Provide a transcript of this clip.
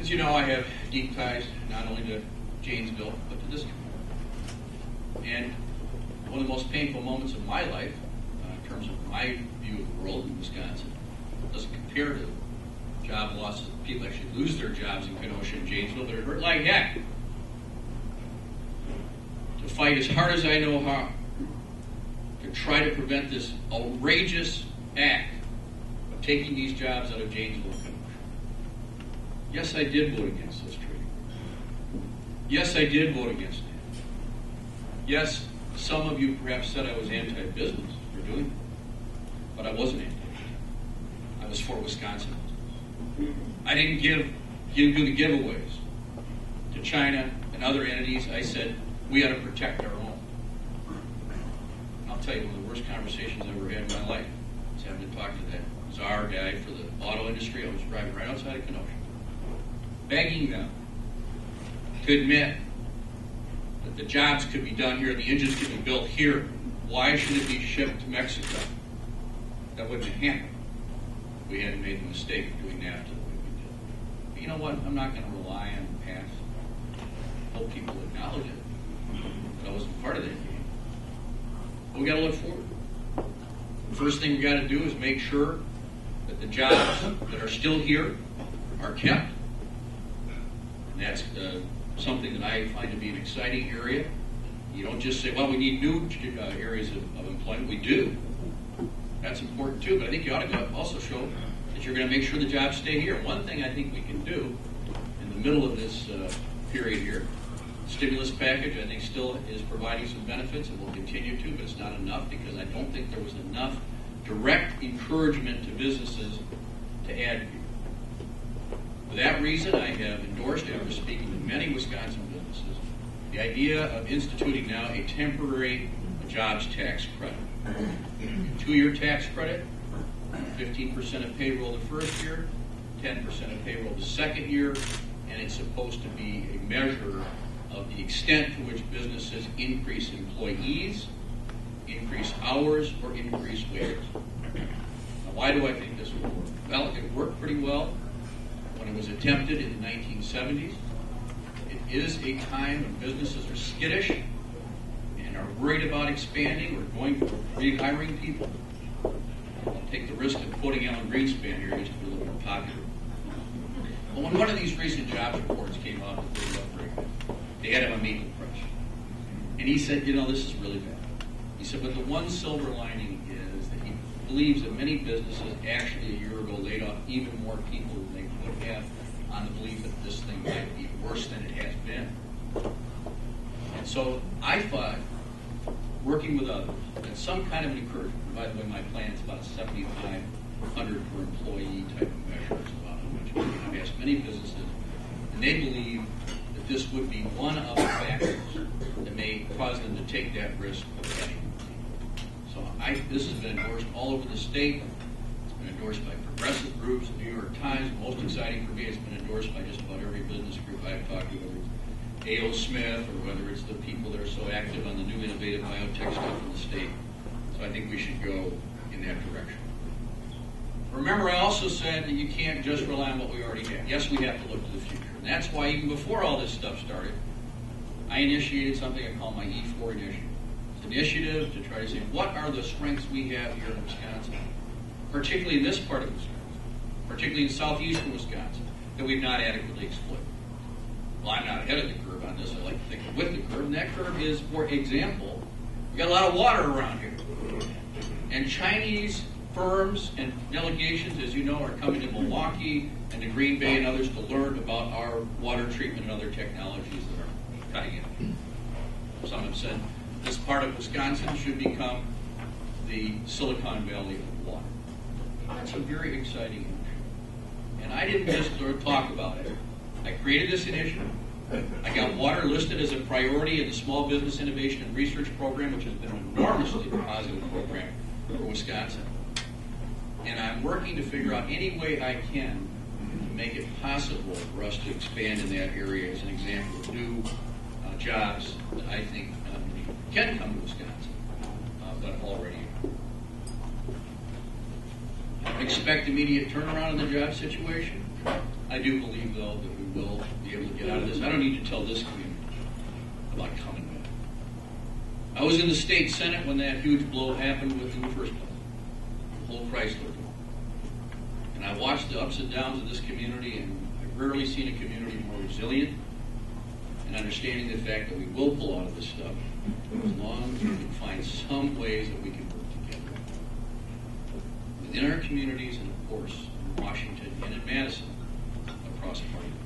As you know, I have deep ties not only to Janesville, but to this community. And one of the most painful moments of my life, in terms of my view of the world in Wisconsin, doesn't compare to job losses. People actually lose their jobs in Kenosha and Janesville, but it hurt like heck to fight as hard as I know how to try to prevent this outrageous act of taking these jobs out of Janesville and Kenosha. Yes, I did vote against this treaty. Yes, I did vote against it. Yes, some of you perhaps said I was anti-business for doing it, but I wasn't anti-business. I was for Wisconsin. I didn't do the giveaways to China and other entities. I said we ought to protect our own. And I'll tell you, one of the worst conversations I've ever had in my life was having to talk to that czar guy for the auto industry. I was driving right outside of Kenosha, begging them to admit that the jobs could be done here, the engines could be built here. Why should it be shipped to Mexico? That wouldn't have happened. We hadn't made the mistake of doing NAFTA the way we did. But you know what? I'm not going to rely on the past. I hope people acknowledge it. But I wasn't part of that game. But we got to look forward. The first thing we got to do is make sure that the jobs that are still here are kept. And that's something that I find to be an exciting area. You don't just say, well, we need new areas of employment. We do. That's important too, but I think you ought to also show that you're going to make sure the jobs stay here. One thing I think we can do in the middle of this period here, stimulus package I think still is providing some benefits and will continue to, but it's not enough because I don't think there was enough direct encouragement to businesses to add people. For that reason, I have endorsed, after speaking to many Wisconsin businesses, the idea of instituting now a temporary jobs tax credit. 2-year tax credit, 15% of payroll the first year, 10% of payroll the second year, and it's supposed to be a measure of the extent to which businesses increase employees, increase hours, or increase wages. Now, why do I think this will work? Well, it worked pretty well when it was attempted in the 1970s. It is a time when businesses are skittish and are worried about expanding or rehiring people. I'll take the risk of quoting Alan Greenspan here just to be a little more popular. Well, when one of these recent jobs reports came out that they were upgraded, they had him on meat and fresh. And he said, you know, this is really bad. He said, but the one silver lining is that he believes that many businesses actually a year ago laid off even more people than they would have on the belief that this thing might be worse than it has been. And so I thought, working with others, that some kind of an encouragement, and by the way, my plan is about a $7,500 per employee type of measure. It's about how much I've asked many businesses, and they believe that this would be one of the factors that may cause them to take that risk of adding. So this has been endorsed all over the state. It's been endorsed by progressive groups, the New York Times. Most exciting for me, it's been endorsed by just about every business group I've talked to, whether it's A.O. Smith or whether it's the people that are so active on the new innovative biotech stuff in the state. So I think we should go in that direction. Remember, I also said that you can't just rely on what we already have. Yes, we have to look to the future. And that's why even before all this stuff started, I initiated something I call my E4 initiative. It's an initiative to try to say, what are the strengths we have here in Wisconsin, particularly in this part of Wisconsin, particularly in southeastern Wisconsin, that we've not adequately exploited. Well, I'm not ahead of the curve on this. I like to think I'm with the curve. And that curve is, for example, we've got a lot of water around here. And Chinese firms and delegations, as you know, are coming to Milwaukee and to Green Bay and others to learn about our water treatment and other technologies that are cutting edge. Some have said this part of Wisconsin should become the Silicon Valley of water. That's a very exciting initiative. And I didn't just sort of talk about it. I created this initiative. I got water listed as a priority in the Small Business Innovation and Research Program, which has been an enormously positive program for Wisconsin. And I'm working to figure out any way I can to make it possible for us to expand in that area as an example of new jobs that I think can come to Wisconsin, but already expect immediate turnaround in the job situation. I do believe, though, that we will be able to get out of this. I don't need to tell this community about coming back. I was in the state Senate when that huge blow happened in the first place, the whole Chrysler deal. And I watched the ups and downs of this community, and I've rarely seen a community more resilient and understanding the fact that we will pull out of this stuff as long as we can find some ways that we can work together. Within our communities and, of course, in Washington and in Madison, across party lines.